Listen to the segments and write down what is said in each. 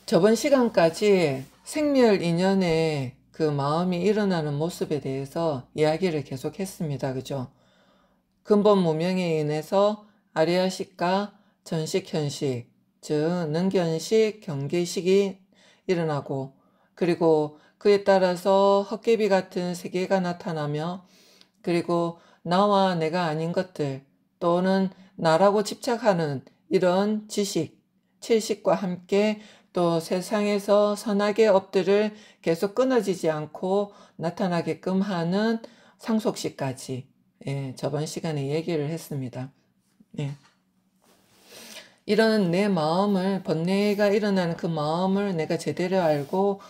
저번 시간까지 생멸 인연의 그 마음이 일어나는 모습에 대해서 이야기를 계속 했습니다. 그죠? 근본 무명에 인해서 아리아식과 전식, 현식, 즉 능견식, 경계식이 일어나고, 그리고 그에 따라서 헛개비 같은 세계가 나타나며, 그리고 나와 내가 아닌 것들 또는 나라고 집착하는 이런 지식, 칠식과 함께 또 세상에서 선악의 업들을 계속 끊어지지 않고 나타나게끔 하는 상속식까지, 저번 시간에 얘기를 했습니다. 예. 이런 내 마음을, 번뇌가 일어나는 그 마음을 내가 제대로 알고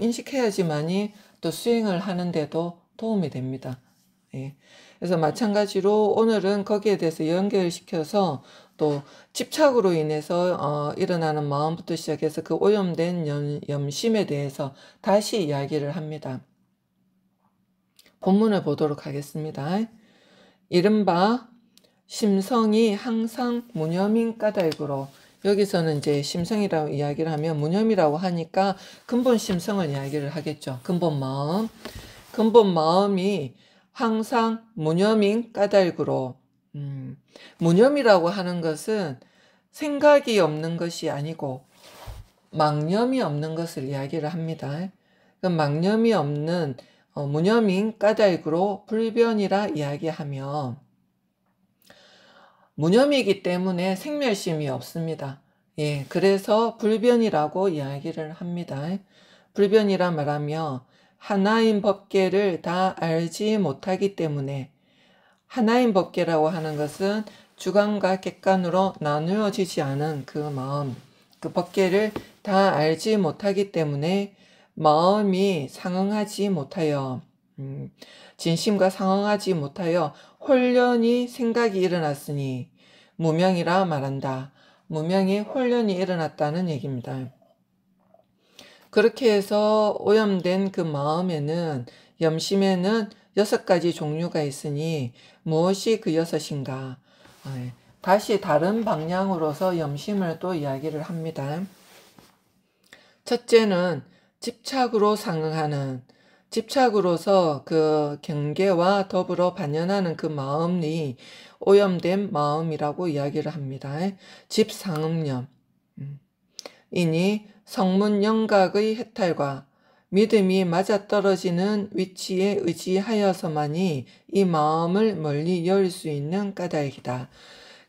인식해야지만이 또 수행을 하는데도 도움이 됩니다. 예. 그래서 마찬가지로 오늘은 거기에 대해서 연결시켜서 또 집착으로 인해서 일어나는 마음부터 시작해서 그 오염된 염심에 대해서 다시 이야기를 합니다. 본문을 보도록 하겠습니다. 이른바 심성이 항상 무념인 까닭으로, 여기서는 이제 심성이라고 이야기를 하면 무념이라고 하니까 근본 심성을 이야기를 하겠죠. 근본 마음. 근본 마음이 항상 무념인 까닭으로, 무념이라고 하는 것은 생각이 없는 것이 아니고 망념이 없는 것을 이야기를 합니다. 그 망념이 없는 무념인 까닭으로 불변이라 이야기하며, 무념이기 때문에 생멸심이 없습니다. 예, 그래서 불변이라고 이야기를 합니다. 불변이라 말하며 하나인 법계를 다 알지 못하기 때문에, 하나인 법계라고 하는 것은 주관과 객관으로 나누어지지 않은 그 마음, 그 법계를 다 알지 못하기 때문에 마음이 상응하지 못하여, 진심과 상응하지 못하여 혼련이 생각이 일어났으니 무명이라 말한다. 무명이 혼련이 일어났다는 얘기입니다. 그렇게 해서 오염된 그 마음에는, 염심에는 6가지 종류가 있으니 무엇이 그 6인가? 다시 다른 방향으로서 염심을 또 이야기를 합니다. 첫째는 집착으로 상응하는, 집착으로서 그 경계와 더불어 반연하는 그 마음이 오염된 마음이라고 이야기를 합니다. 집상음념. 이니 성문 영각의 해탈과 믿음이 맞아떨어지는 위치에 의지하여서만이 이 마음을 멀리 열 수 있는 까닭이다.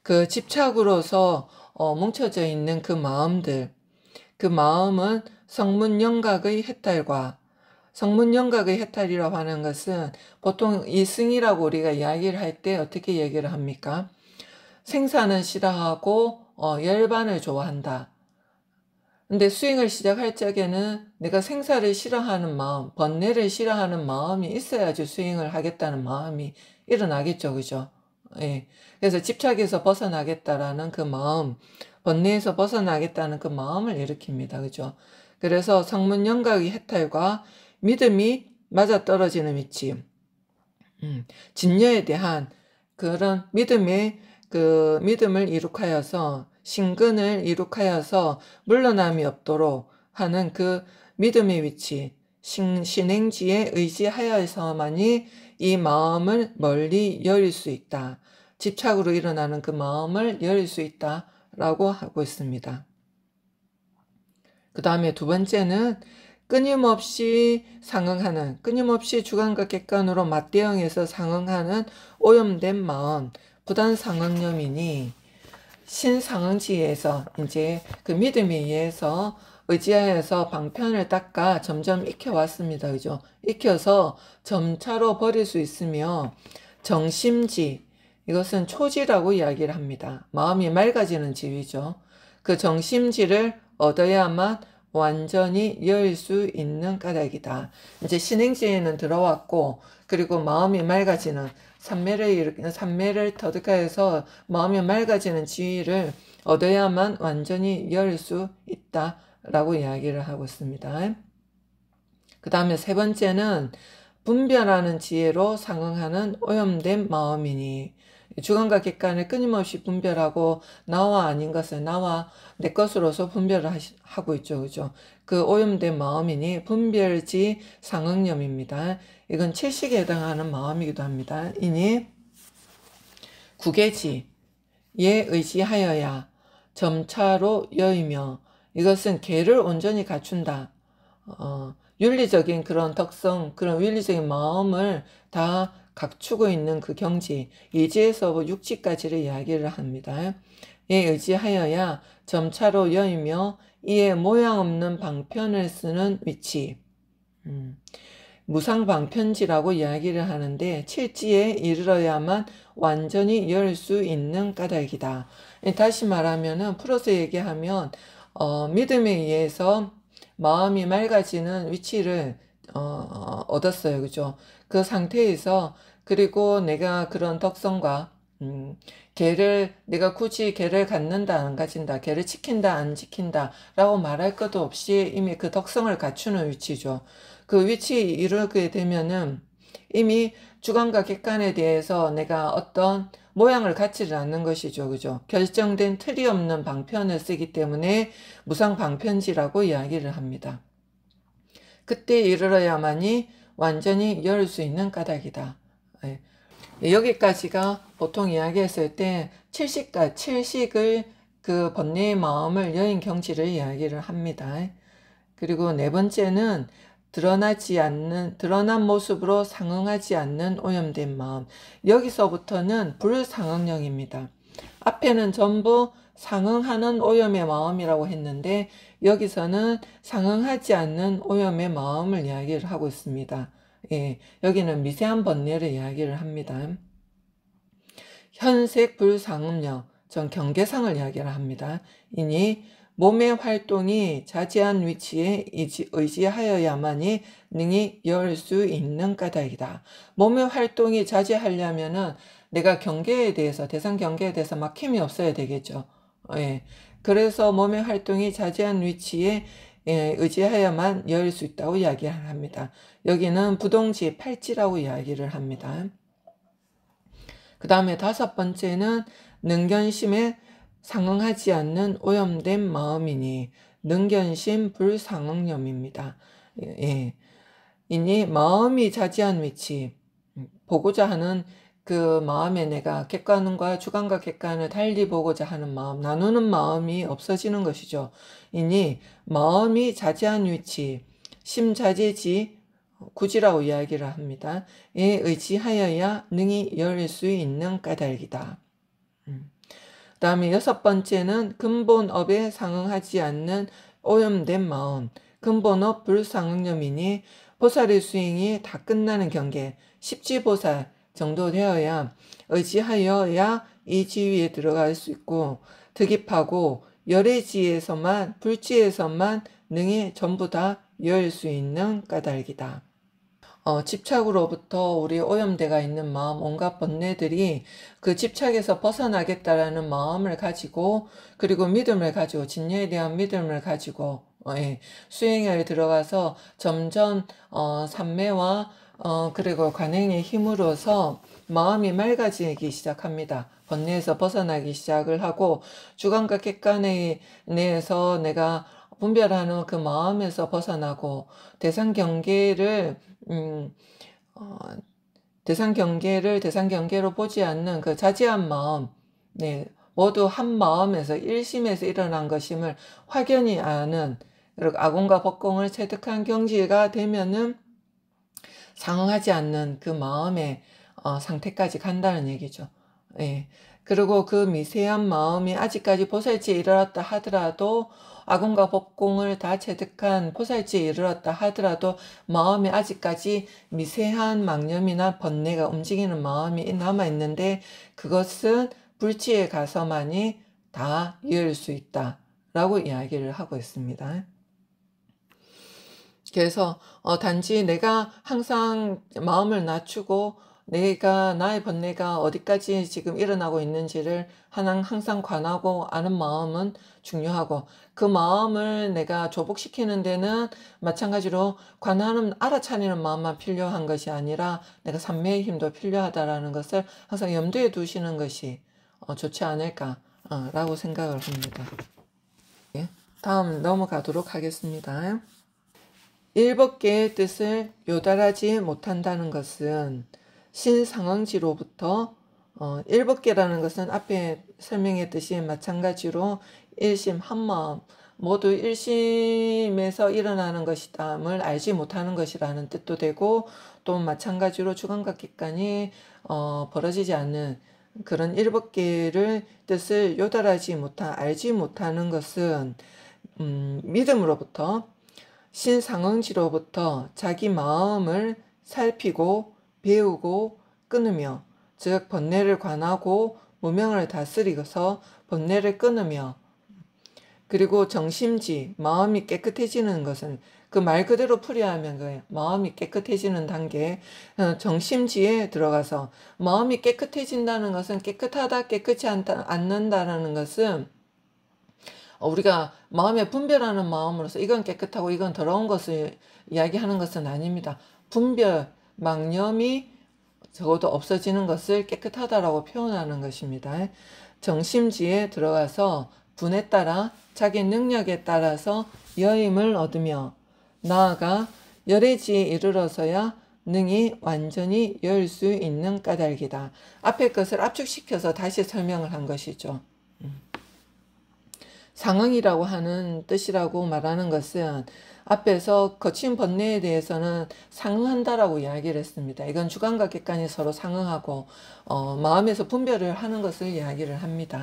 그 집착으로서 뭉쳐져 있는 그 마음들, 그 마음은 성문 영각의 해탈과, 성문 영각의 해탈이라고 하는 것은 보통 이승이라고 우리가 이야기를 할 때 어떻게 얘기를 합니까? 생사는 싫어하고 열반을 좋아한다. 근데 수행을 시작할 적에는 내가 생사를 싫어하는 마음, 번뇌를 싫어하는 마음이 있어야지 수행을 하겠다는 마음이 일어나겠죠. 그죠? 예. 그래서 집착에서 벗어나겠다라는 그 마음, 번뇌에서 벗어나겠다는 그 마음을 일으킵니다. 그죠? 그래서 성문 영각의 해탈과 믿음이 맞아떨어지는 위치, 진여에 대한 그런 믿음을 이룩하여서, 신근을 이룩하여서 물러남이 없도록 하는 그 믿음의 위치, 신행지에 의지하여서만이 이 마음을 멀리 열릴 수 있다. 집착으로 일어나는 그 마음을 열릴 수 있다라고 하고 있습니다. 그 다음에 두 번째는 끊임없이 상응하는, 끊임없이 주관과 객관으로 맞대응해서 상응하는 오염된 마음, 부단상응념이니 신상응지에서 이제 그 믿음에 의해서 의지하여서 방편을 닦아 점점 익혀왔습니다. 그죠? 익혀서 점차로 버릴 수 있으며, 정심지, 이것은 초지라고 이야기를 합니다. 마음이 맑아지는 지위죠. 그 정심지를 얻어야만 완전히 열 수 있는 까닭이다. 이제 신행지에는 들어왔고, 그리고 마음이 맑아지는, 삼매를 터득하여서 마음이 맑아지는 지위를 얻어야만 완전히 열 수 있다라고 이야기를 하고 있습니다. 그 다음에 세 번째는 분별하는 지혜로 상응하는 오염된 마음이니, 주관과 객관을 끊임없이 분별하고 나와 아닌 것을 나와 내 것으로서 분별을 하고 있죠. 그죠? 그 오염된 마음이니 분별지 상응념입니다. 이건 채식에 해당하는 마음이기도 합니다. 이니 구개지에 의지하여야 점차로 여이며 이것은 개를 온전히 갖춘다. 윤리적인 그런 덕성, 그런 윤리적인 마음을 다 갖추고 있는 그 경지, 이지에서 육지까지를 이야기를 합니다. 에 의지하여야 점차로 여이며 이에 모양 없는 방편을 쓰는 위치, 무상방편지라고 이야기를 하는데 칠지에 이르러야만 완전히 열 수 있는 까닭이다. 다시 말하면은 풀어서 얘기하면 믿음에 의해서 마음이 맑아지는 위치를 얻었어요. 그죠? 그 상태에서 그리고 내가 그런 덕성과 걔를 내가 굳이 걔를 갖는다 안 가진다, 걔를 지킨다 안 지킨다 라고 말할 것도 없이 이미 그 덕성을 갖추는 위치죠. 그 위치에 이르게 되면은 이미 주관과 객관에 대해서 내가 어떤 모양을 갖지를 않는 것이죠. 그죠? 결정된 틀이 없는 방편을 쓰기 때문에 무상방편지라고 이야기를 합니다. 그때 이르러야만이 완전히 열 수 있는 까닭이다. 여기까지가 보통 이야기했을 때 칠식을 그 번뇌의 마음을 여인 경지를 이야기를 합니다. 그리고 네 번째는 드러난 모습으로 상응하지 않는 오염된 마음. 여기서부터는 불상응령입니다. 앞에는 전부 상응하는 오염의 마음이라고 했는데 여기서는 상응하지 않는 오염의 마음을 이야기를 하고 있습니다. 예, 여기는 미세한 번뇌를 이야기를 합니다. 현색 불상응령, 전 경계상을 이야기를 합니다. 이니 몸의 활동이 자제한 위치에 의지하여야만이 능히 열 수 있는 까닭이다. 몸의 활동이 자제하려면은 내가 경계에 대해서, 대상 경계에 대해서 막힘이 없어야 되겠죠. 예. 그래서 몸의 활동이 자제한 위치에 의지하여만 열 수 있다고 이야기를 합니다. 여기는 부동지 팔지라고 이야기를 합니다. 그 다음에 다섯 번째는 능견심에 상응하지 않는 오염된 마음이니 능견심 불상응념입니다. 예. 이니 마음이 자제한 위치, 보고자 하는 그 마음에 내가 객관과 주관과 객관을 달리 보고자 하는 마음, 나누는 마음이 없어지는 것이죠. 이니 마음이 자제한 위치, 심자제지 구지라고 이야기를 합니다. 에 의지하여야 능히 열 수 있는 까닭이다. 그 다음에 여섯 번째는 근본업에 상응하지 않는 오염된 마음, 근본업 불상응념이니 보살의 수행이 다 끝나는 경계, 십지보살 정도 되어야 의지하여야 이 지위에 들어갈 수 있고 득입하고 열애지에서만 불지에서만 능히 전부 다 열 수 있는 까닭이다. 집착으로부터 우리 오염되어 있는 마음, 온갖 번뇌들이 그 집착에서 벗어나겠다라는 마음을 가지고 그리고 믿음을 가지고 진리에 대한 믿음을 가지고 수행에 들어가서 점점 삼매와 그리고 관행의 힘으로서 마음이 맑아지기 시작합니다. 번뇌에서 벗어나기 시작을 하고 주관과 객관에 내에서 내가 분별하는 그 마음에서 벗어나고 대상 경계를 대상 경계로 보지 않는 그 자제한 마음, 네, 모두 한 마음에서 일심에서 일어난 것임을 확연히 아는 그리고 아공과 법공을 체득한 경지가 되면은 상응하지 않는 그 마음의 상태까지 간다는 얘기죠. 예. 그리고 그 미세한 마음이 아직까지 보살지에 이르렀다 하더라도 아공과 법공을 다 체득한 보살지에 이르렀다 하더라도 마음에 아직까지 미세한 망념이나 번뇌가 움직이는 마음이 남아있는데 그것은 불지에 가서만이 다 이을 수 있다 라고 이야기를 하고 있습니다. 그래서 단지 내가 항상 마음을 낮추고 나의 번뇌가 어디까지 지금 일어나고 있는지를 항상 관하고 아는 마음은 중요하고, 그 마음을 내가 조복시키는 데는 마찬가지로 관하는 알아차리는 마음만 필요한 것이 아니라 내가 삼매의 힘도 필요하다라는 것을 항상 염두에 두시는 것이 좋지 않을까라고 생각을 합니다. 예, 다음 넘어가도록 하겠습니다. 일법계의 뜻을 요달하지 못한다는 것은 신상응지로부터 일법계라는 것은 앞에 설명했듯이 마찬가지로 일심 한마음 모두 일심에서 일어나는 것이다을 알지 못하는 것이라는 뜻도 되고, 또 마찬가지로 주관각객관이 벌어지지 않는 그런 일법계를 뜻을 요달하지 알지 못하는 것은 믿음으로부터 신상응지로부터 자기 마음을 살피고 배우고 끊으며, 즉 번뇌를 관하고 무명을 다스리고서 번뇌를 끊으며, 그리고 정심지 마음이 깨끗해지는 것은 그 말 그대로 풀이하면 그 마음이 깨끗해지는 단계, 정심지에 들어가서 마음이 깨끗해진다는 것은 깨끗하다 깨끗지 않는다라는 것은 우리가 마음에 분별하는 마음으로서 이건 깨끗하고 이건 더러운 것을 이야기하는 것은 아닙니다. 분별, 망념이 적어도 없어지는 것을 깨끗하다라고 표현하는 것입니다. 정심지에 들어가서 분에 따라 자기 능력에 따라서 여임을 얻으며 나아가 열애지에 이르러서야 능히 완전히 열 수 있는 까닭이다. 앞에 것을 압축시켜서 다시 설명을 한 것이죠. 상응이라고 하는 뜻이라고 말하는 것은 앞에서 거친 번뇌에 대해서는 상응한다라고 이야기를 했습니다. 이건 주관과 객관이 서로 상응하고 마음에서 분별을 하는 것을 이야기를 합니다.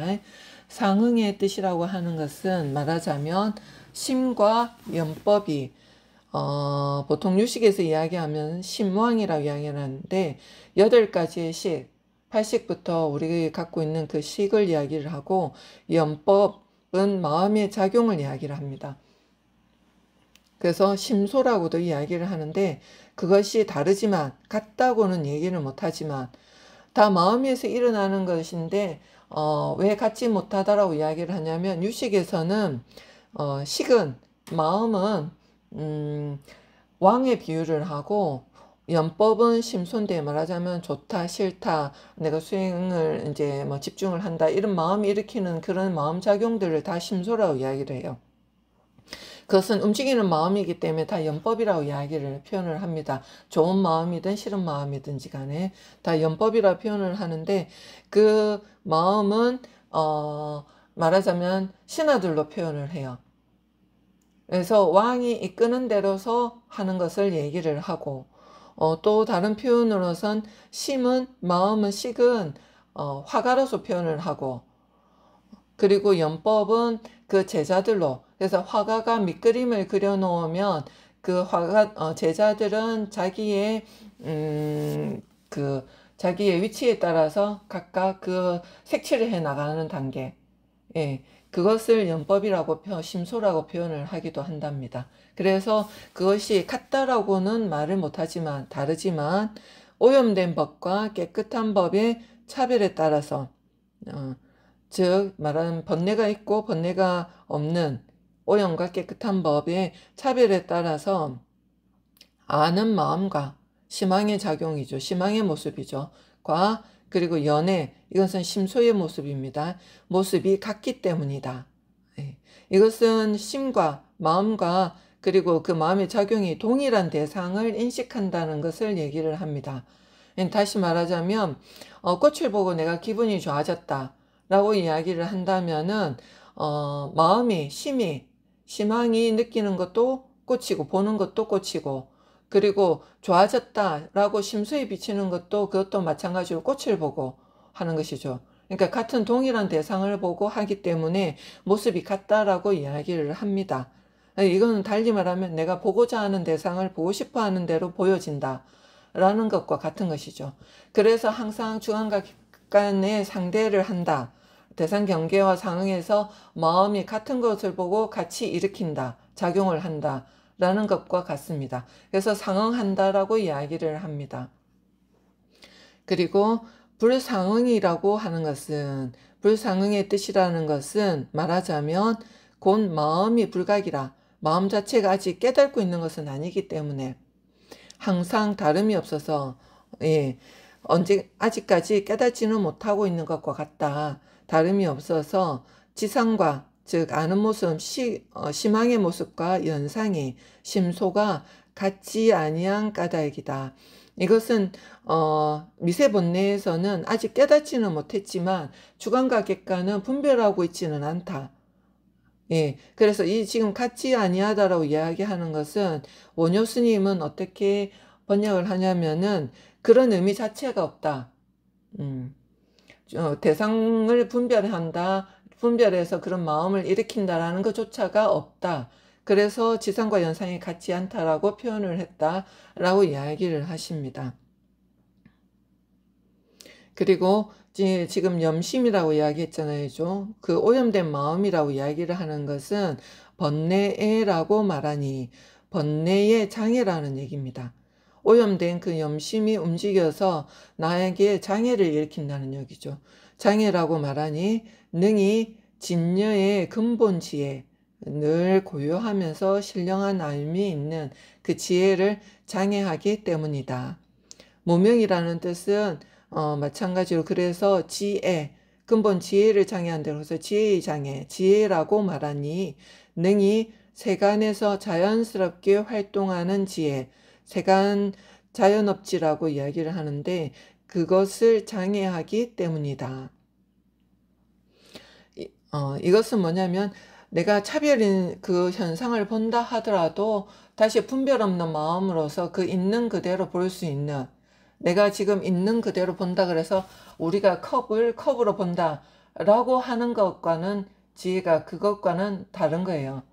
상응의 뜻이라고 하는 것은 말하자면 심과 연법이 보통 유식에서 이야기하면 심왕이라고 이야기를 하는데 8가지의 식, 8식부터 우리가 갖고 있는 그 식을 이야기를 하고, 연법은 마음의 작용을 이야기를 합니다. 그래서 심소라고도 이야기를 하는데, 그것이 다르지만 같다고는 얘기를 못하지만 다 마음에서 일어나는 것인데 왜 같지 못하다라고 이야기를 하냐면, 유식에서는 식은 마음은 왕의 비유를 하고, 연법은 심소인데 말하자면 좋다 싫다 내가 수행을 이제 집중을 한다 이런 마음이 일으키는 그런 마음 작용들을 다 심소라고 이야기를 해요. 그것은 움직이는 마음이기 때문에 다 연법이라고 이야기를 표현을 합니다. 좋은 마음이든 싫은 마음이든지 간에 다 연법이라고 표현을 하는데, 그 마음은 말하자면 신하들로 표현을 해요. 그래서 왕이 이끄는 대로서 하는 것을 얘기를 하고, 또 다른 표현으로선 심은 마음은 식은 화가로서 표현을 하고, 그리고 연법은 그 제자들로, 그래서 화가가 밑그림을 그려 놓으면 그 화가 제자들은 자기의 자기의 위치에 따라서 각각 그 색칠을 해 나가는 단계, 그것을 연법이라고 심소라고 표현을 하기도 한답니다. 그래서 그것이 같다라고는 말을 못하지만 다르지만 오염된 법과 깨끗한 법의 차별에 따라서 즉 말하는 번뇌가 있고 번뇌가 없는 오염과 깨끗한 법의 차별에 따라서 아는 마음과 심왕의 작용이죠. 심왕의 모습이죠. 그리고 연애, 이것은 심소의 모습입니다. 모습이 같기 때문이다. 이것은 심과 마음과 그리고 그 마음의 작용이 동일한 대상을 인식한다는 것을 얘기를 합니다. 다시 말하자면 꽃을 보고 내가 기분이 좋아졌다 라고 이야기를 한다면은 마음이 심왕이 느끼는 것도 꽃이고 보는 것도 꽃이고, 그리고 좋아졌다라고 심소에 비치는 것도 그것도 마찬가지로 꽃을 보고 하는 것이죠. 그러니까 같은 동일한 대상을 보고 하기 때문에 모습이 같다라고 이야기를 합니다. 이거는 달리 말하면 내가 보고자 하는 대상을 보고 싶어 하는 대로 보여진다 라는 것과 같은 것이죠. 그래서 항상 주관과 객관의 상대를 한다. 대상 경계와 상응에서 마음이 같은 것을 보고 같이 일으킨다. 작용을 한다. 라는 것과 같습니다. 그래서 상응한다라고 이야기를 합니다. 그리고 불상응이라고 하는 것은, 불상응의 뜻이라는 것은 말하자면 곧 마음이 불각이라, 마음 자체가 아직 깨닫고 있는 것은 아니기 때문에 항상 다름이 없어서, 예, 아직까지 깨닫지는 못하고 있는 것과 같다. 다름이 없어서 지상과, 즉 아는 모습, 심앙의 모습과 연상이, 심소가 같지 아니한 까닭이다. 이것은 미세 번뇌에서는 아직 깨닫지는 못했지만 주관과 객관은 분별하고 있지는 않다. 예, 그래서 이 지금 같지 아니하다라고 이야기하는 것은 원효 스님은 어떻게 번역을 하냐면은 그런 의미 자체가 없다. 대상을 분별한다, 분별해서 그런 마음을 일으킨다라는 것조차가 없다. 그래서 지상과 연상이 같지 않다라고 표현을 했다라고 이야기를 하십니다. 그리고 지금 염심이라고 이야기했잖아요. 그 오염된 마음이라고 이야기를 하는 것은 번뇌라고 말하니 번뇌의 장애라는 얘기입니다. 오염된 그 염심이 움직여서 나에게 장애를 일으킨다는 얘기죠. 장애라고 말하니 능히 진여의 근본 지혜, 늘 고요하면서 신령한 알미 있는 그 지혜를 장애하기 때문이다. 무명이라는 뜻은 마찬가지로 그래서 지혜, 근본 지혜를 장애한다. 그래서 지혜의 장애, 지혜라고 말하니 능히 세간에서 자연스럽게 활동하는 지혜, 세간 자연업지라고 이야기를 하는데 그것을 장애하기 때문이다. 이것은 뭐냐면 내가 차별인 그 현상을 본다 하더라도 다시 분별 없는 마음으로서 그 있는 그대로 볼 수 있는, 내가 지금 있는 그대로 본다 그래서 우리가 컵을 컵으로 본다 라고 하는 것과는 지혜가 그것과는 다른 거예요.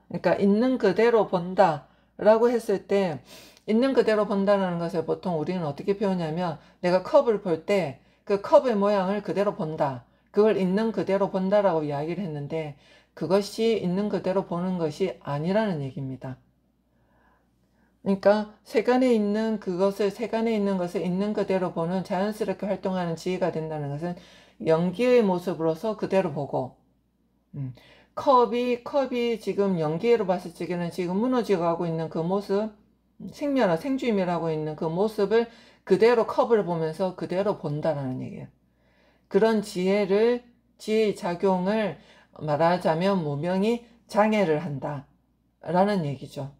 그러니까 있는 그대로 본다 라고 했을 때 있는 그대로 본다는 것을 보통 우리는 어떻게 표현하냐면 내가 컵을 볼 때 그 컵의 모양을 그대로 본다, 그걸 있는 그대로 본다라고 이야기를 했는데 그것이 있는 그대로 보는 것이 아니라는 얘기입니다. 그러니까 세간에 있는 것을 있는 그대로 보는, 자연스럽게 활동하는 지혜가 된다는 것은 연기의 모습으로서 그대로 보고, 컵이 지금 연기로 봤을 적에는 지금 무너져 가고 있는 그 모습, 생주임이라고 있는 그 모습을 그대로 컵을 보면서 그대로 본다라는 얘기예요. 그런 지혜의 작용을 말하자면 무명이 장애를 한다 라는 얘기죠.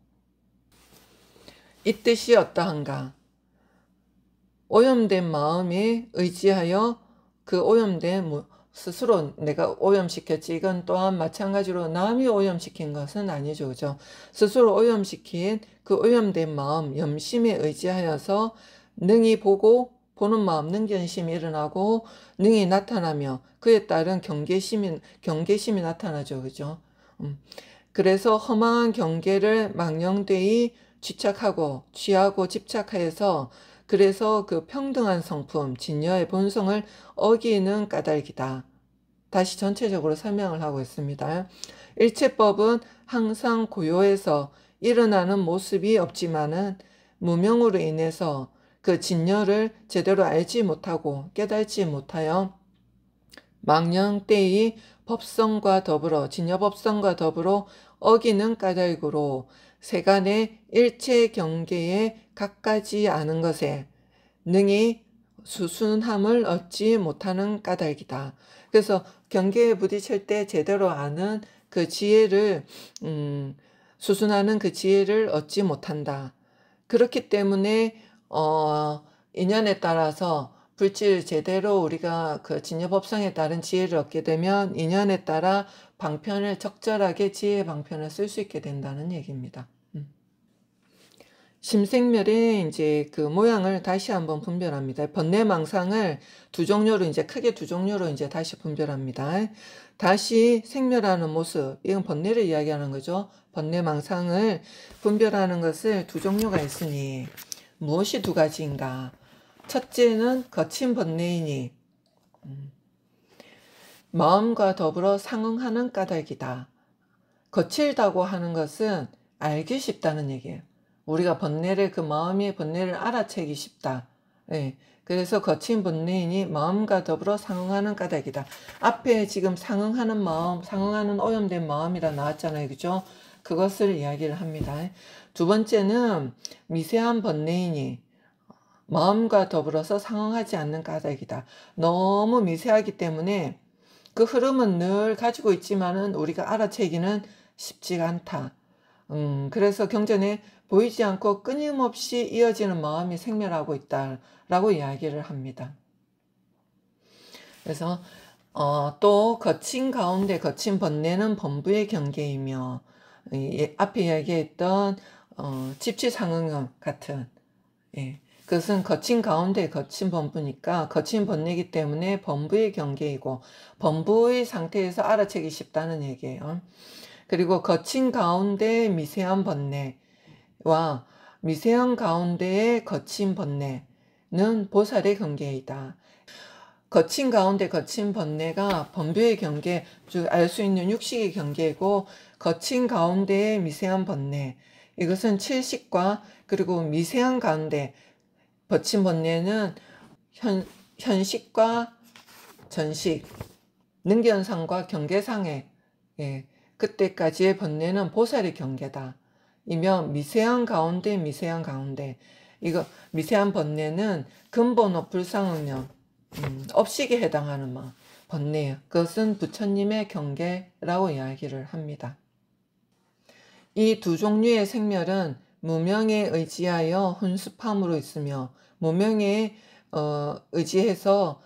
이 뜻이 어떠한가? 오염된 마음에 의지하여 그 오염된 스스로 내가 오염시켰지, 이건 또한 마찬가지로 남이 오염시킨 것은 아니죠. 그죠? 스스로 오염시킨 그 오염된 마음, 염심에 의지하여서 능히 보는 마음, 능견심이 일어나고 능히 나타나며 그에 따른 경계심이 나타나죠. 그죠? 그래서 허망한 경계를 망령되이 취하고 집착해서 그래서 그 평등한 성품, 진여의 본성을 어기는 까닭이다. 다시 전체적으로 설명을 하고 있습니다. 일체법은 항상 고요해서 일어나는 모습이 없지만은 무명으로 인해서 그 진여를 제대로 알지 못하고 깨달지 못하여 망령때의 법성과 더불어, 진여법성과 더불어 어기는 까닭으로 세간의 일체 경계에 갖가지 않은 것에 능히 수순함을 얻지 못하는 까닭이다. 그래서 경계에 부딪힐 때 제대로 아는 그 지혜를, 수순하는 그 지혜를 얻지 못한다. 그렇기 때문에 인연에 따라서 불질 제대로 우리가 그 진여법성에 따른 지혜를 얻게 되면 인연에 따라 방편을 적절하게 지혜의 방편을 쓸 수 있게 된다는 얘기입니다. 심생멸의 이제 그 모양을 다시 한번 분별합니다. 번뇌망상을 크게 두 종류로 이제 다시 분별합니다. 다시 생멸하는 모습, 이건 번뇌를 이야기하는 거죠. 번뇌망상을 분별하는 것을 두 종류가 있으니 무엇이 두 가지인가? 첫째는 거친 번뇌이니 마음과 더불어 상응하는 까닭이다. 거칠다고 하는 것은 알기 쉽다는 얘기예요. 우리가 그 마음이 번뇌를 알아채기 쉽다. 예. 그래서 거친 번뇌이니 마음과 더불어 상응하는 까닭이다. 앞에 지금 상응하는 마음, 상응하는 오염된 마음이라 나왔잖아요. 그죠? 그것을 이야기를 합니다. 두 번째는 미세한 번뇌이니 마음과 더불어서 상응하지 않는 까닭이다. 너무 미세하기 때문에 그 흐름은 늘 가지고 있지만은 우리가 알아채기는 쉽지가 않다. 그래서 경전에 보이지 않고 끊임없이 이어지는 마음이 생멸하고 있다라고 이야기를 합니다. 그래서 또 거친 가운데 거친 번뇌는 범부의 경계이며 앞에 이야기했던 집치상응음 같은 그것은 거친 가운데 거친 범부니까 거친 번뇌이기 때문에 범부의 경계이고 범부의 상태에서 알아채기 쉽다는 얘기예요. 그리고 거친 가운데 미세한 번뇌와 미세한 가운데의 거친 번뇌는 보살의 경계이다. 거친 가운데 거친 번뇌가 범부의 경계, 즉 알 수 있는 육식의 경계이고 거친 가운데의 미세한 번뇌, 이것은 칠식과 그리고 미세한 가운데 거친 번뇌는 현식과 전식, 능견상과 경계상의 그때까지의 번뇌는 보살의 경계다. 이며 미세한 가운데 미세한 가운데 이거 미세한 번뇌는 근본업 불상응념 업식에 해당하는 번뇌예요. 그것은 부처님의 경계라고 이야기를 합니다. 이 두 종류의 생멸은 무명에 의지하여 혼습함으로 있으며 무명에 의지해서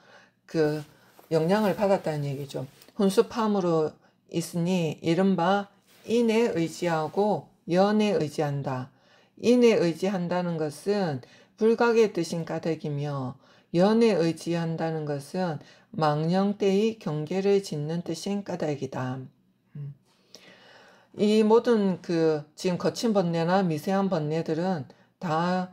그 영향을 받았다는 얘기죠. 혼습함으로 있으니 이른바 인에 의지하고 연에 의지한다. 인에 의지한다는 것은 불각의 뜻인 까닭이며 연에 의지한다는 것은 망령때의 경계를 짓는 뜻인 까닭이다. 이 모든 지금 거친 번뇌나 미세한 번뇌들은 다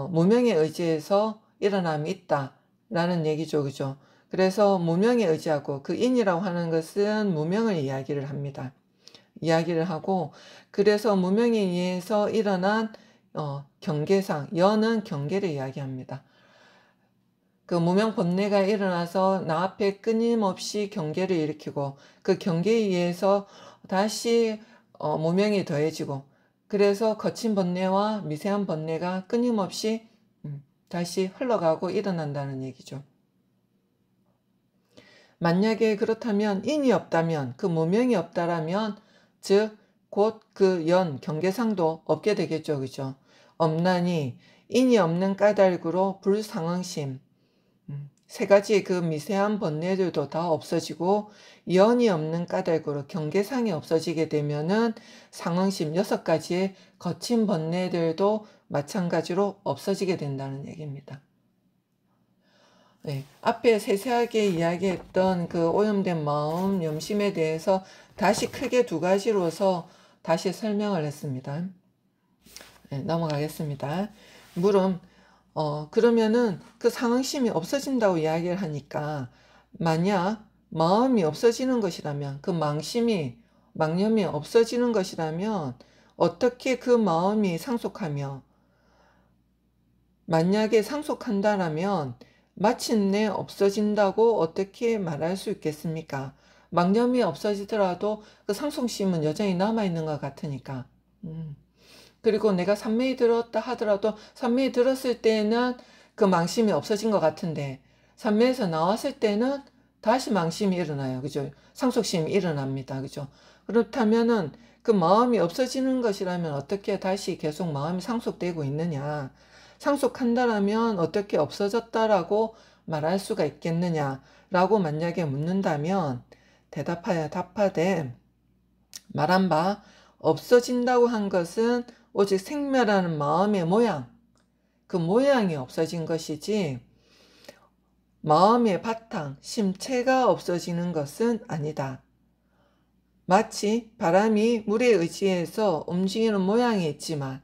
무명에 의지해서 일어남이 있다라는 얘기죠. 그죠? 그래서 무명에 의지하고 그 인이라고 하는 것은 무명을 이야기를 합니다. 이야기를 하고 그래서 무명에 의해서 일어난 경계상, 연은 경계를 이야기합니다. 그 무명 번뇌가 일어나서 나 앞에 끊임없이 경계를 일으키고 그 경계에 의해서 다시 무명이 더해지고 그래서 거친 번뇌와 미세한 번뇌가 끊임없이 다시 흘러가고 일어난다는 얘기죠. 만약에 그렇다면 인이 없다면 그 무명이 없다라면 즉 곧 그 연 경계상도 없게 되겠죠. 그죠? 없나니 인이 없는 까닭으로 불상응심 세 가지의 그 미세한 번뇌들도 다 없어지고 연이 없는 까닭으로 경계상이 없어지게 되면은 상응심 6가지의 거친 번뇌들도 마찬가지로 없어지게 된다는 얘기입니다. 앞에 세세하게 이야기했던 그 오염된 마음, 염심에 대해서 다시 크게 2가지로서 다시 설명을 했습니다. 넘어가겠습니다. 물음, 그러면은 그 상응심이 없어진다고 이야기를 하니까 만약 마음이 없어지는 것이라면 그 망념이 없어지는 것이라면 어떻게 그 마음이 상속하며 만약에 상속한다라면 마침내 없어진다고 어떻게 말할 수 있겠습니까? 망념이 없어지더라도 그 상속심은 여전히 남아있는 것 같으니까. 그리고 내가 삼매에 들었다 하더라도 삼매에 들었을 때는 그 망심이 없어진 것 같은데 삼매에서 나왔을 때는 다시 망심이 일어나요. 그죠? 상속심이 일어납니다. 그죠? 그렇다면은 그 마음이 없어지는 것이라면 어떻게 다시 계속 마음이 상속되고 있느냐? 상속한다라면 어떻게 없어졌다라고 말할 수가 있겠느냐라고 만약에 묻는다면 대답하여 답하되 말한 바 없어진다고 한 것은 오직 생멸하는 마음의 모양, 그 모양이 없어진 것이지 마음의 바탕, 심체가 없어지는 것은 아니다. 마치 바람이 물에 의지해서 움직이는 모양이 있지만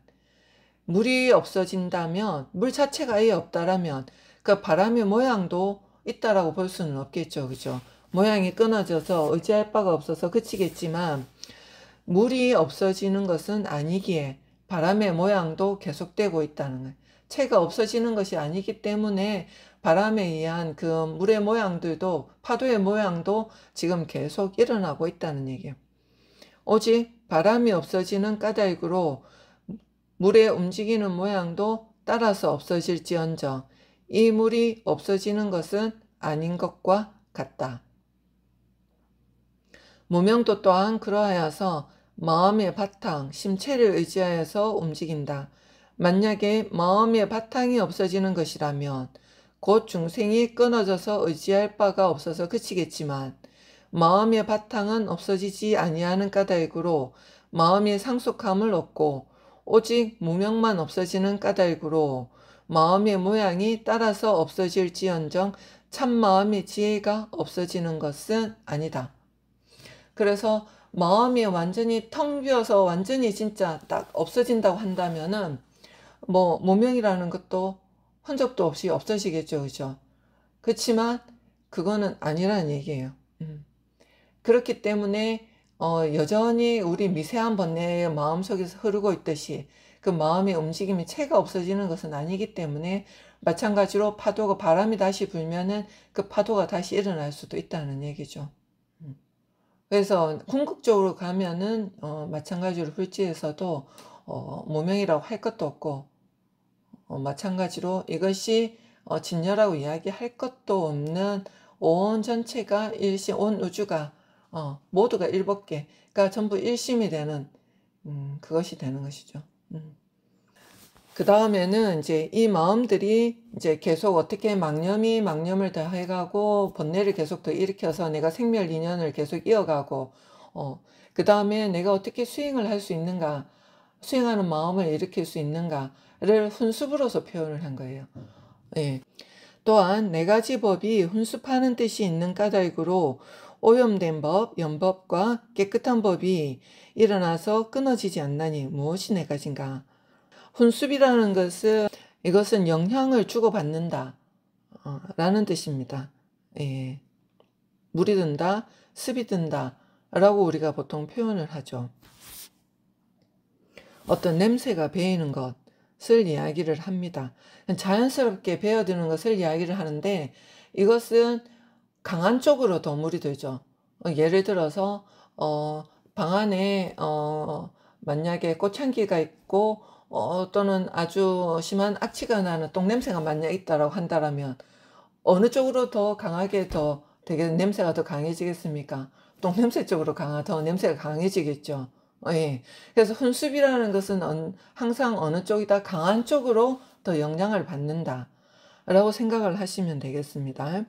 물이 없어진다면 물 자체가 아예 없다라면 그 바람의 모양도 있다라고 볼 수는 없겠죠. 그죠? 모양이 끊어져서 의지할 바가 없어서 그치겠지만 물이 없어지는 것은 아니기에 바람의 모양도 계속되고 있다는 거예요. 체가 없어지는 것이 아니기 때문에 바람에 의한 그 물의 모양들도, 파도의 모양도 지금 계속 일어나고 있다는 얘기예요. 오직 바람이 없어지는 까닭으로 물의 움직이는 모양도 따라서 없어질지언정 이 물이 없어지는 것은 아닌 것과 같다. 무명도 또한 그러하여서 마음의 바탕, 심체를 의지하여서 움직인다. 만약에 마음의 바탕이 없어지는 것이라면 곧 중생이 끊어져서 의지할 바가 없어서 그치겠지만 마음의 바탕은 없어지지 아니하는 까닭으로 마음이 상속함을 얻고 오직 무명만 없어지는 까닭으로 마음의 모양이 따라서 없어질지언정 참마음의 지혜가 없어지는 것은 아니다. 그래서 마음이 완전히 텅 비어서 완전히 진짜 딱 없어진다고 한다면은 뭐 무명이라는 것도 흔적도 없이 없어지겠죠. 그죠? 그렇지만 그거는 아니라는 얘기예요. 그렇기 때문에 여전히 우리 미세한 번뇌의 마음속에서 흐르고 있듯이 그 마음의 움직임이 체가 없어지는 것은 아니기 때문에 마찬가지로 파도가 바람이 다시 불면은 그 파도가 다시 일어날 수도 있다는 얘기죠. 그래서 궁극적으로 가면은 마찬가지로 불지에서도 무명이라고 할 것도 없고 마찬가지로 이것이 진여라고 이야기할 것도 없는 온 전체가 일심, 온 우주가 모두가 일법계가 전부 일심이 되는 그것이 되는 것이죠. 그 다음에는 이제 이 마음들이 이제 계속 어떻게 망념을 더 해가고 번뇌를 계속 더 일으켜서 내가 생멸 인연을 계속 이어가고 그 다음에 내가 어떻게 수행을 할 수 있는가, 수행하는 마음을 일으킬 수 있는가를 훈습으로서 표현을 한 거예요. 예. 또한 네 가지 법이 훈습하는 뜻이 있는 까닭으로 오염된 법, 연법과 깨끗한 법이 일어나서 끊어지지 않나니 무엇이 네 가지인가? 훈습이라는 것은 이것은 영향을 주고받는다 라는 뜻입니다. 예. 물이 든다, 습이 든다 라고 우리가 보통 표현을 하죠. 어떤 냄새가 배이는 것을 이야기를 합니다. 자연스럽게 배어드는 것을 이야기를 하는데 이것은 강한 쪽으로 더 물이 들죠. 예를 들어서 방 안에 만약에 꽃향기가 있고 또는 아주 심한 악취가 나는 똥냄새가 만약 있다라고 한다면 어느 쪽으로 더 강하게 더 되게 냄새가 더 강해지겠습니까? 똥냄새 쪽으로 더 냄새가 강해지겠죠. 예. 그래서 훈습이라는 것은 항상 어느 쪽이다 강한 쪽으로 더 영향을 받는다 라고 생각을 하시면 되겠습니다.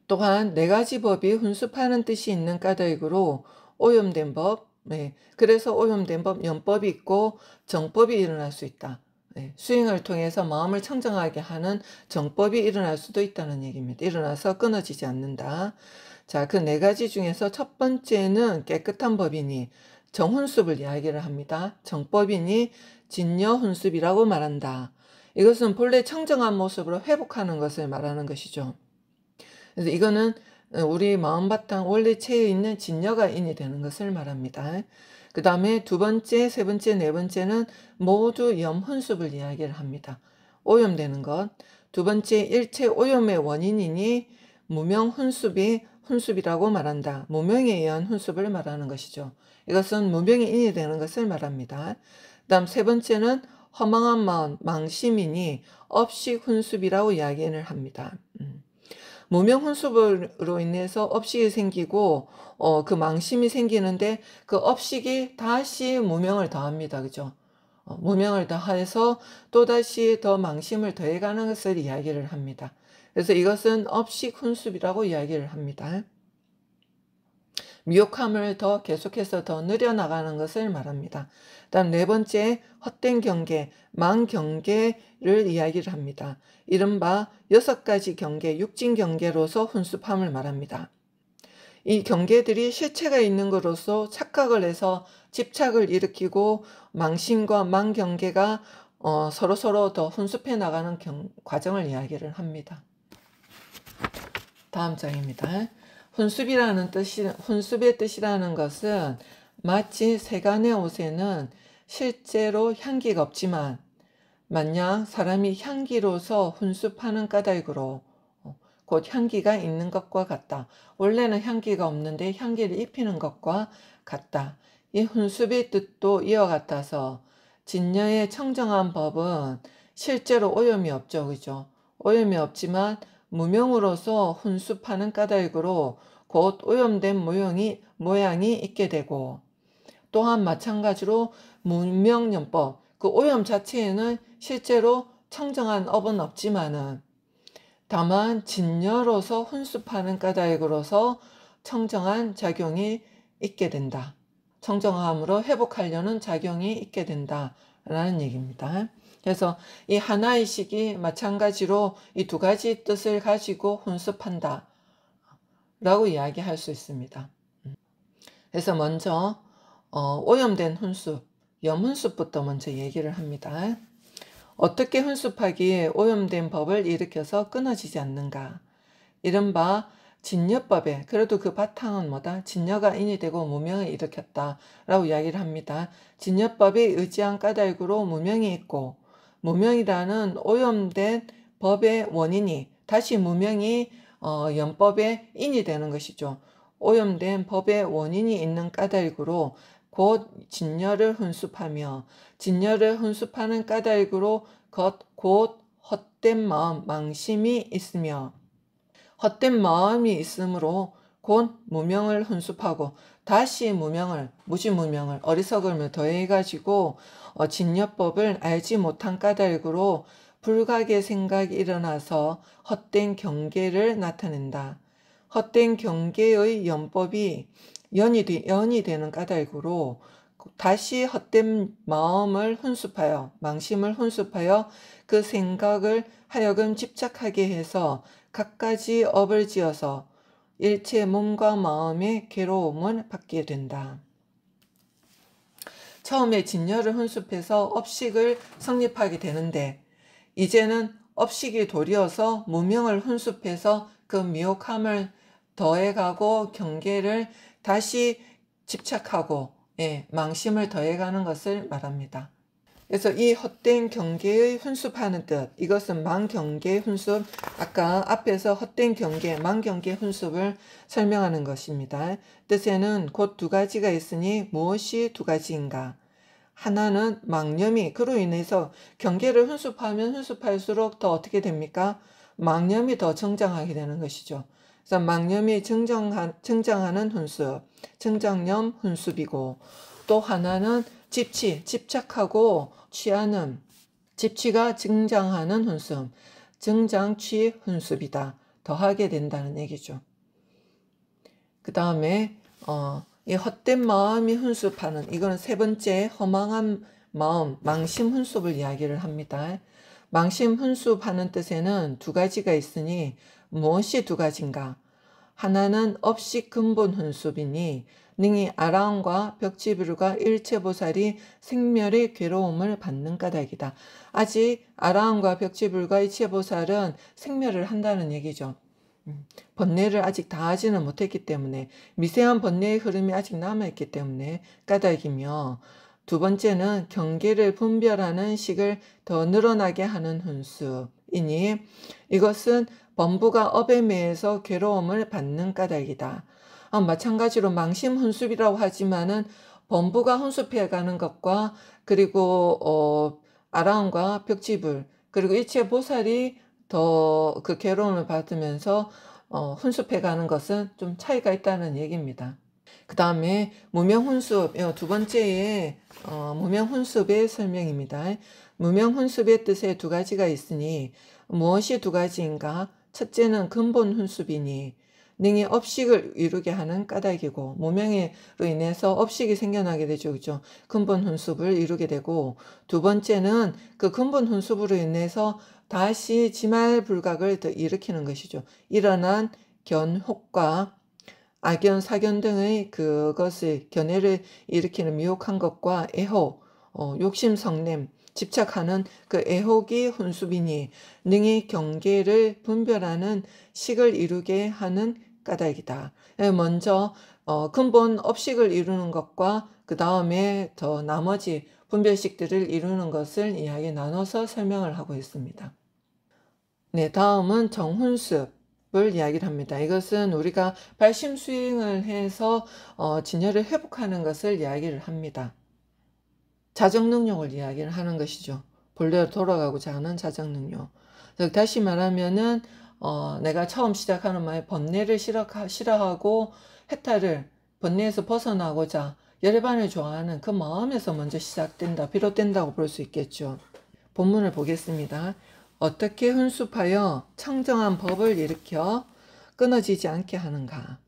또한 네 가지 법이 훈습하는 뜻이 있는 까닭으로 오염된 법, 네. 그래서 오염된 법, 연법이 있고 정법이 일어날 수 있다. 네. 수행을 통해서 마음을 청정하게 하는 정법이 일어날 수도 있다는 얘기입니다. 일어나서 끊어지지 않는다. 자, 그 네 가지 중에서 첫 번째는 깨끗한 법이니 정훈습을 이야기를 합니다. 정법이니 진여훈습이라고 말한다. 이것은 본래 청정한 모습으로 회복하는 것을 말하는 것이죠. 그래서 이거는 우리 마음바탕 원래체에 있는 진여가 인이 되는 것을 말합니다. 그 다음에 두 번째, 세 번째, 네 번째는 모두 염훈습을 이야기를 합니다. 오염되는 것. 두 번째, 일체 오염의 원인이니 훈습이라고 말한다. 무명에 의한 훈습을 말하는 것이죠. 이것은 무명이 인이 되는 것을 말합니다. 그 다음 세 번째는 허망한 마음, 망심이니 업식 훈습이라고 이야기를 합니다. 무명 훈습으로 인해서 업식이 생기고 그 망심이 생기는데 그 업식이 다시 무명을 더합니다. 그죠? 무명을 더해서 또다시 더 망심을 더해가는 것을 이야기를 합니다. 그래서 이것은 업식 훈습이라고 이야기를 합니다. 미혹함을 더 계속해서 더 늘려나가는 것을 말합니다. 다음 네 번째, 헛된 경계, 망경계를 이야기를 합니다. 이른바 6가지 경계, 육진 경계로서 훈습함을 말합니다. 이 경계들이 실체가 있는 것으로서 착각을 해서 집착을 일으키고 망심과 망경계가 서로서로 더 훈습해 나가는 과정을 이야기를 합니다. 다음 장입니다. 훈습의 뜻이라는 것은 마치 세간의 옷에는 실제로 향기가 없지만 만약 사람이 향기로서 훈습하는 까닭으로 곧 향기가 있는 것과 같다. 원래는 향기가 없는데 향기를 입히는 것과 같다. 이 훈습의 뜻도 이와 같아서 진녀의 청정한 법은 실제로 오염이 없죠. 그죠? 오염이 없지만 무명으로서 훈습하는 까닭으로 곧 오염된 모양이 있게 되고, 또한 마찬가지로 무명연법, 그 오염 자체에는 실제로 청정한 업은 없지만은 다만 진녀로서 훈습하는 까닭으로서 청정한 작용이 있게 된다. 청정함으로 회복하려는 작용이 있게 된다라는 얘기입니다. 그래서 이 하나의 식이 마찬가지로 이 두 가지 뜻을 가지고 훈습한다 라고 이야기할 수 있습니다. 그래서 먼저 오염된 훈습, 염훈습부터 먼저 얘기를 합니다. 어떻게 훈습하기에 오염된 법을 일으켜서 끊어지지 않는가? 이른바 진녀법에, 그래도 그 바탕은 뭐다? 진녀가 인이 되고 무명을 일으켰다 라고 이야기를 합니다. 진녀법에 의지한 까닭으로 무명이 있고, 무명이라는 오염된 법의 원인이 다시 무명이 연법의 인이 되는 것이죠. 오염된 법의 원인이 있는 까닭으로 곧 진녀를 훈습하며, 진녀를 훈습하는 까닭으로 곧 헛된 마음, 망심이 있으며, 헛된 마음이 있으므로 곧 무명을 훈습하고 다시 무지무명을 어리석음을 더해가지고 진녀법을 알지 못한 까닭으로 불각의 생각이 일어나서 헛된 경계를 나타낸다. 헛된 경계의 연법이 연이 되는 까닭으로 다시 헛된 마음을 훈습하여, 망심을 훈습하여 그 생각을 하여금 집착하게 해서 갖가지 업을 지어서 일체 몸과 마음의 괴로움을 받게 된다. 처음에 진녀를 훈습해서 업식을 성립하게 되는데, 이제는 업식이 도리어서 무명을 훈습해서 그 미혹함을 더해가고 경계를 다시 집착하고 망심을 더해가는 것을 말합니다. 그래서 이 헛된 경계의 훈습하는 뜻, 이것은 망경계 훈습, 아까 앞에서 헛된 경계, 망경계 훈습을 설명하는 것입니다. 뜻에는 곧 두 가지가 있으니 무엇이 두 가지인가? 하나는 망념이, 그로 인해서 경계를 훈습하면 훈습할수록 더 어떻게 됩니까? 망념이 더 정장하게 되는 것이죠. 그래서 망념이 증장하는 훈습, 증장념 훈습이고, 또 하나는 집착하고 취하는, 집취가 증장하는 훈습, 증장취 훈습이다. 더하게 된다는 얘기죠. 그 다음에 이 헛된 마음이 훈습하는, 이거는 세 번째 허망한 마음, 망심 훈습을 이야기를 합니다. 망심 훈습하는 뜻에는 두 가지가 있으니 무엇이 두 가지인가? 하나는 업식 근본 훈습이니 능히 아라함과 벽지불과 일체보살이 생멸의 괴로움을 받는 까닭이다. 아직 아라함과 벽지불과 일체보살은 생멸을 한다는 얘기죠. 번뇌를 아직 다 하지는 못했기 때문에, 미세한 번뇌의 흐름이 아직 남아있기 때문에 까닭이며, 두 번째는 경계를 분별하는 식을 더 늘어나게 하는 훈습이니 이것은 범부가 업에 매여서 괴로움을 받는 까닭이다. 마찬가지로 망심 훈습이라고 하지만은 범부가 훈습해가는 것과 그리고 아라함과 벽지불 그리고 일체 보살이 더 그 괴로움을 받으면서 훈습해가는 것은 좀 차이가 있다는 얘기입니다. 그 다음에 무명훈습, 두 번째에 무명훈습의 설명입니다. 무명훈습의 뜻에 두 가지가 있으니 무엇이 두 가지인가? 첫째는 근본 훈습이니 능히 업식을 이루게 하는 까닭이고, 무명으로 인해서 업식이 생겨나게 되죠. 그죠? 근본 훈습을 이루게 되고, 두 번째는 그 근본 훈습으로 인해서 다시 지말불각을 더 일으키는 것이죠. 일어난 견혹과 악견, 사견 등의 그것을 견해를 일으키는 미혹한 것과 애호, 욕심, 성냄, 집착하는 그 애혹이 훈습이니 능히 경계를 분별하는 식을 이루게 하는 까닭이다. 먼저 근본 업식을 이루는 것과 그 다음에 더 나머지 분별식들을 이루는 것을 이야기 나눠서 설명을 하고 있습니다. 네, 다음은 정훈습을 이야기를 합니다. 이것은 우리가 발심 수행을 해서 진열을 회복하는 것을 이야기를 합니다. 자정 능력을 이야기를 하는 것이죠. 본래로 돌아가고자 하는 자정 능력. 다시 말하면은 내가 처음 시작하는 말에 번뇌를 싫어하고 해탈을 번뇌에서 벗어나고자 열반을 좋아하는 그 마음에서 먼저 시작된다, 비롯된다고 볼 수 있겠죠. 본문을 보겠습니다. 어떻게 훈습하여 청정한 법을 일으켜 끊어지지 않게 하는가?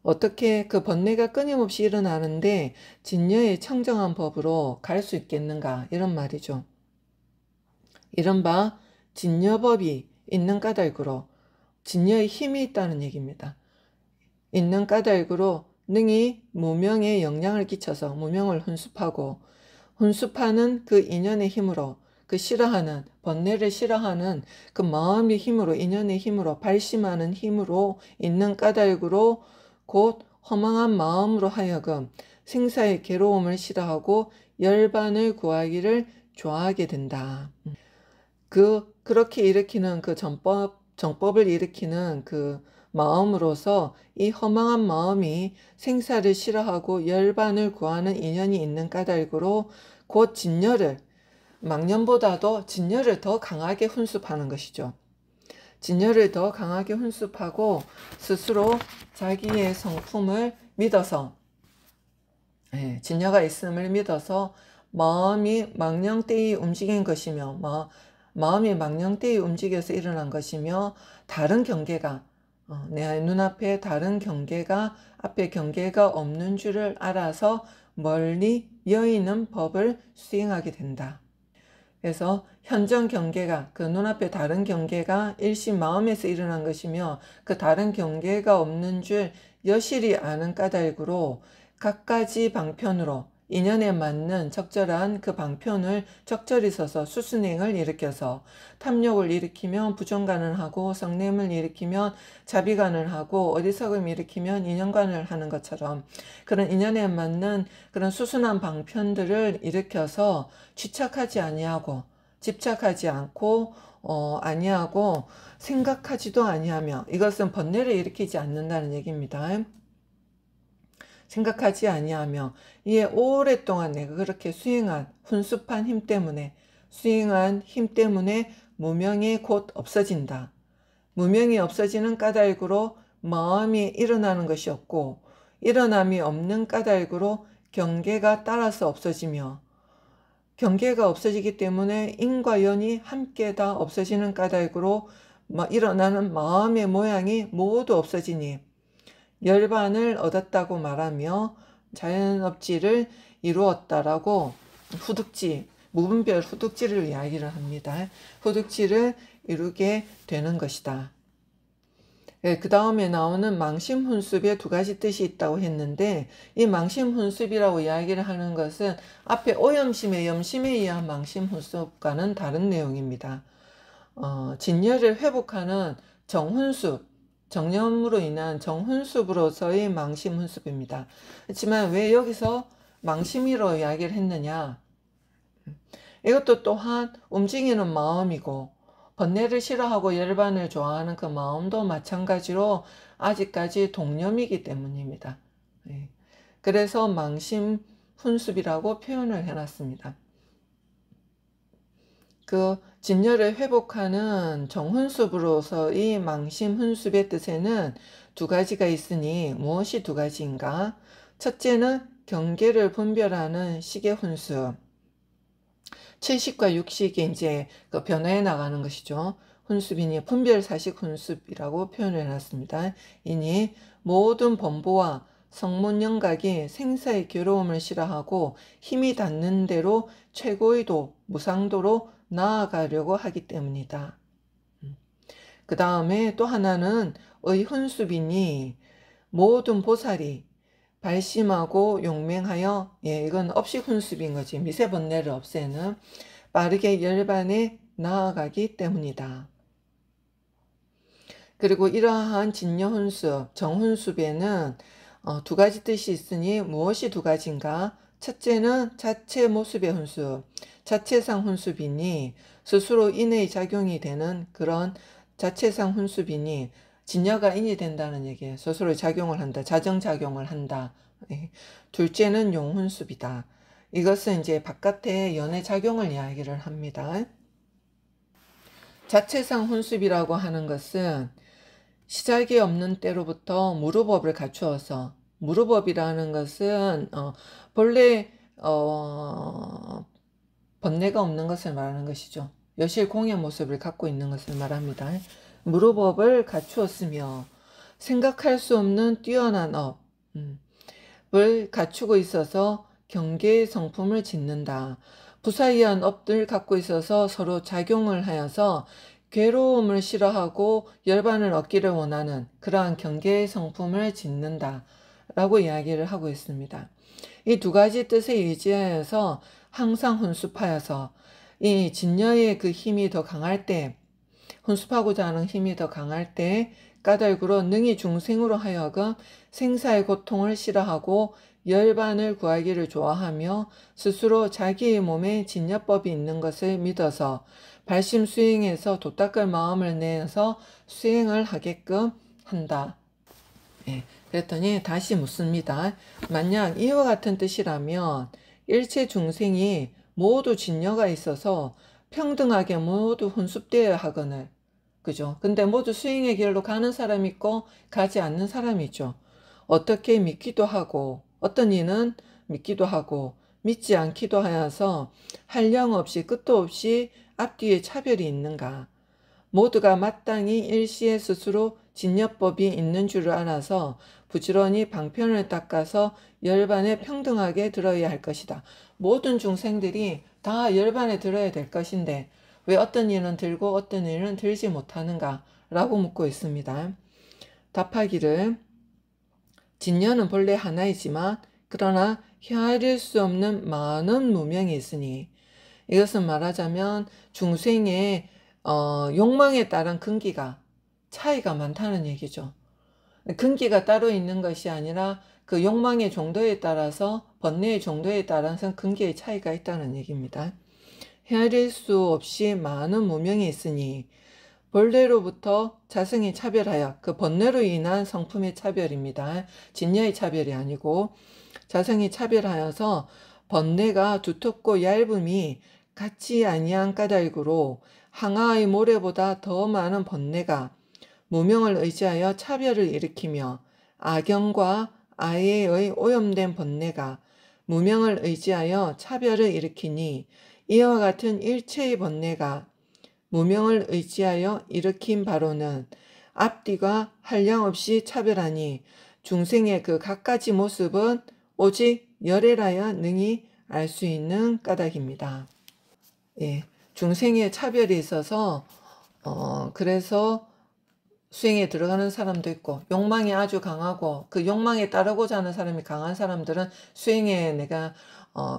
어떻게 그 번뇌가 끊임없이 일어나는데 진여의 청정한 법으로 갈 수 있겠는가? 이런 말이죠. 이른바 진여법이 있는 까닭으로 진여의 힘이 있다는 얘기입니다. 있는 까닭으로 능히 무명에 영향을 끼쳐서 무명을 훈습하고 훈습하는 그 인연의 힘으로 그 싫어하는 번뇌를 싫어하는 그 마음의 힘으로 인연의 힘으로 발심하는 힘으로 있는 까닭으로 곧 허망한 마음으로 하여금 생사의 괴로움을 싫어하고 열반을 구하기를 좋아하게 된다. 그렇게 일으키는 그 정법을 일으키는 그 마음으로서 이 허망한 마음이 생사를 싫어하고 열반을 구하는 인연이 있는 까닭으로 곧 진열을 망념보다도 진열을 더 강하게 훈습하는 것이죠. 진열을 더 강하게 훈습하고 스스로 자기의 성품을 믿어서 진여가 있음을 믿어서 마음이 망령때에 움직인 것이며 마음이 망령때에 움직여서 일어난 것이며 다른 경계가 내 눈앞에 다른 경계가 앞에 경계가 없는 줄을 알아서 멀리 여의는 법을 수행하게 된다. 그래서 현정 경계가 그 눈앞에 다른 경계가 일심 마음에서 일어난 것이며 그 다른 경계가 없는 줄 여실히 아는 까닭으로 각가지 방편으로 인연에 맞는 적절한 그 방편을 적절히 서서 수순행을 일으켜서 탐욕을 일으키면 부정관을 하고 성냄을 일으키면 자비관을 하고 어리석음 일으키면 인연관을 하는 것처럼 그런 인연에 맞는 그런 수순한 방편들을 일으켜서 취착하지 아니하고 집착하지 않고 아니하고 생각하지도 아니하며 이것은 번뇌를 일으키지 않는다는 얘기입니다. 생각하지 아니하며 이에 오랫동안 내가 그렇게 수행한 훈습한 힘 때문에 무명이 곧 없어진다. 무명이 없어지는 까닭으로 마음이 일어나는 것이 없고 일어남이 없는 까닭으로 경계가 따라서 없어지며 경계가 없어지기 때문에 인과 연이 함께 다 없어지는 까닭으로 일어나는 마음의 모양이 모두 없어지니 열반을 얻었다고 말하며 자연업지를 이루었다라고 무분별 후득지를 이야기를 합니다. 후득지를 이루게 되는 것이다. 그 다음에 나오는 망심훈습에 두 가지 뜻이 있다고 했는데 이 망심훈습이라고 이야기를 하는 것은 앞에 오염심의 염심에 의한 망심훈습과는 다른 내용입니다. 진열을 회복하는 정훈습, 정념으로 인한 정훈습으로서의 망심훈습입니다. 그렇지만 왜 여기서 망심이로 이야기를 했느냐? 이것도 또한 움직이는 마음이고 번뇌를 싫어하고 열반을 좋아하는 그 마음도 마찬가지로 아직까지 동념이기 때문입니다. 그래서 망심훈습이라고 표현을 해놨습니다. 그 진열을 회복하는 정훈습으로서의 망심훈습의 뜻에는 두 가지가 있으니 무엇이 두 가지인가? 첫째는 경계를 분별하는 식의 훈습. 7식과 6식이 이제 그 변화해 나가는 것이죠. 훈습이니 분별사식 훈습이라고 표현을 해놨습니다. 이니 모든 범보와 성문영각이 생사의 괴로움을 싫어하고 힘이 닿는 대로 최고의 도, 무상도로 나아가려고 하기 때문이다. 그 다음에 또 하나는 의훈습이니 모든 보살이 발심하고 용맹하여 이건 업식훈습인 거지. 미세번뇌를 없애는 빠르게 열반에 나아가기 때문이다. 그리고 이러한 진여훈습, 정훈습에는 두 가지 뜻이 있으니 무엇이 두 가지인가? 첫째는 자체 모습의 혼수, 자체상 혼수이니 스스로 인의 작용이 되는 그런 자체상 혼수이니 진여가 인이 된다는 얘기예요. 스스로 작용을 한다. 자정작용을 한다. 둘째는 용혼수이다. 이것은 이제 바깥의 연애작용을 이야기를 합니다. 자체상 혼수이라고 하는 것은 시작이 없는 때로부터 무르법을 갖추어서, 무르법이라는 것은 본래 번뇌가 없는 것을 말하는 것이죠. 여실 공의 모습을 갖고 있는 것을 말합니다. 무르법을 갖추었으며 생각할 수 없는 뛰어난 업을 갖추고 있어서 경계의 성품을 짓는다. 부사이한 업을 갖고 있어서 서로 작용을 하여서 괴로움을 싫어하고 열반을 얻기를 원하는 그러한 경계의 성품을 짓는다 라고 이야기를 하고 있습니다. 이 두 가지 뜻에 의지하여서 항상 혼습하여서 이 진여의 그 힘이 더 강할 때, 혼습하고자 하는 힘이 더 강할 때 까닭으로 능히 중생으로 하여금 생사의 고통을 싫어하고 열반을 구하기를 좋아하며 스스로 자기의 몸에 진여법이 있는 것을 믿어서 발심 수행에서 도닦을 마음을 내서 수행을 하게끔 한다. 그랬더니 다시 묻습니다. 만약 이와 같은 뜻이라면 일체 중생이 모두 진여가 있어서 평등하게 모두 혼습되어야 하거늘, 그죠? 근데 모두 수행의 길로 가는 사람이 있고 가지 않는 사람이 있죠. 어떻게 믿기도 하고 어떤 이는 믿기도 하고 믿지 않기도 하여서 한량없이 끝도 없이 앞뒤에 차별이 있는가? 모두가 마땅히 일시에 스스로 진여법이 있는 줄을 알아서 부지런히 방편을 닦아서 열반에 평등하게 들어야 할 것이다. 모든 중생들이 다 열반에 들어야 될 것인데 왜 어떤 이는 들고 어떤 이는 들지 못하는가? 라고 묻고 있습니다. 답하기를 진여는 본래 하나이지만 그러나 헤아릴 수 없는 많은 무명이 있으니, 이것은 말하자면 중생의 욕망에 따른 근기가 차이가 많다는 얘기죠. 근기가 따로 있는 것이 아니라 그 욕망의 정도에 따라서, 번뇌의 정도에 따라서 근기의 차이가 있다는 얘기입니다. 헤아릴 수 없이 많은 무명이 있으니 본래로부터 자성이 차별하여, 그 번뇌로 인한 성품의 차별입니다. 진여의 차별이 아니고 자성이 차별하여서 번뇌가 두텁고 얇음이 같지 아니한 까닭으로 항아의 모래보다 더 많은 번뇌가 무명을 의지하여 차별을 일으키며 악영과 아예의 오염된 번뇌가 무명을 의지하여 차별을 일으키니 이와 같은 일체의 번뇌가 무명을 의지하여 일으킨 바로는 앞뒤가 한량없이 차별하니 중생의 그 갖가지 모습은 오직 열애라야 능히 알 수 있는 까닭입니다. 중생의 차별이 있어서 그래서 수행에 들어가는 사람도 있고 욕망이 아주 강하고 그 욕망에 따르고자 하는 사람이 강한 사람들은 수행에 내가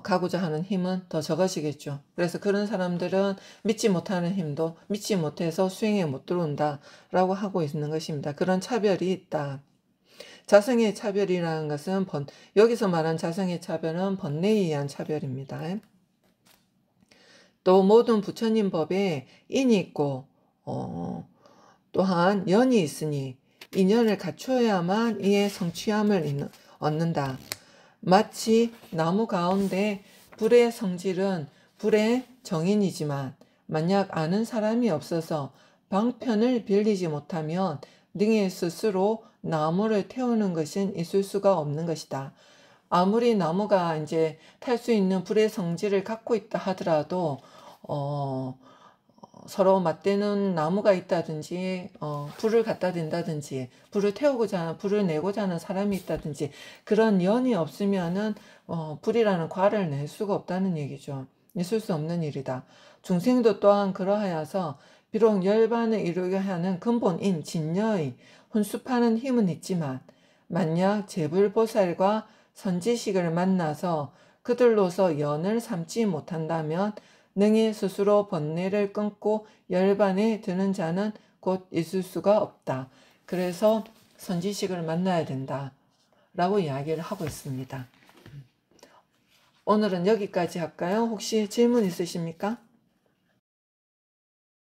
가고자 하는 힘은 더 적어지겠죠. 그래서 그런 사람들은 믿지 못하는 힘도 믿지 못해서 수행에 못 들어온다 라고 하고 있는 것입니다. 그런 차별이 있다. 자성의 차별이라는 것은 여기서 말한 자성의 차별은 번뇌에 의한 차별입니다. 또 모든 부처님 법에 인이 있고 또한 연이 있으니 인연을 갖추어야만 이에 성취함을 얻는다. 마치 나무 가운데 불의 성질은 불의 정인이지만 만약 아는 사람이 없어서 방편을 빌리지 못하면 능히 스스로 나무를 태우는 것은 있을 수가 없는 것이다. 아무리 나무가 이제 탈 수 있는 불의 성질을 갖고 있다 하더라도 서로 맞대는 나무가 있다든지 불을 갖다 댄다든지 불을 내고자 하는 사람이 있다든지 그런 연이 없으면은 불이라는 과를 낼 수가 없다는 얘기죠. 있을 수 없는 일이다. 중생도 또한 그러하여서 비록 열반을 이루게 하는 근본인 진여의 혼습하는 힘은 있지만 만약 제불보살과 선지식을 만나서 그들로서 연을 삼지 못한다면 능히 스스로 번뇌를 끊고 열반에 드는 자는 곧 있을 수가 없다. 그래서 선지식을 만나야 된다 라고 이야기를 하고 있습니다. 오늘은 여기까지 할까요? 혹시 질문 있으십니까?